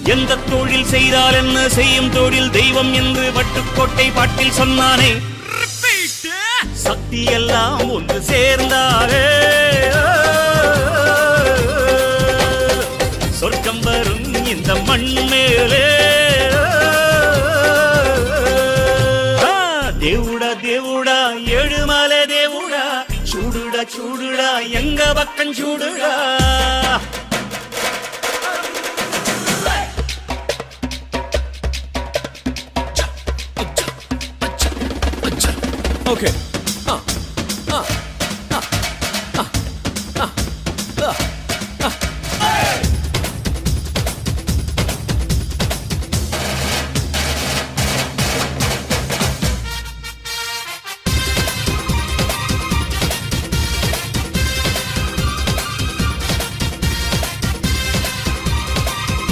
எந்த தொழில் செய்தால் என்ன செய்யும் தொழில் தெய்வம் என்று வட்டுக்கோட்டை பாட்டில் சொன்னானே. சக்தி எல்லாம் ஒன்று சேர்ந்தாலே சொர்க்கம் வரும் இந்த மண் மேலே. దేవుడా దేవుడా ఏడుమలే దేవుడా చూడుడా చూడుడా ఎంగ పక్కం చూడుడా. Okay.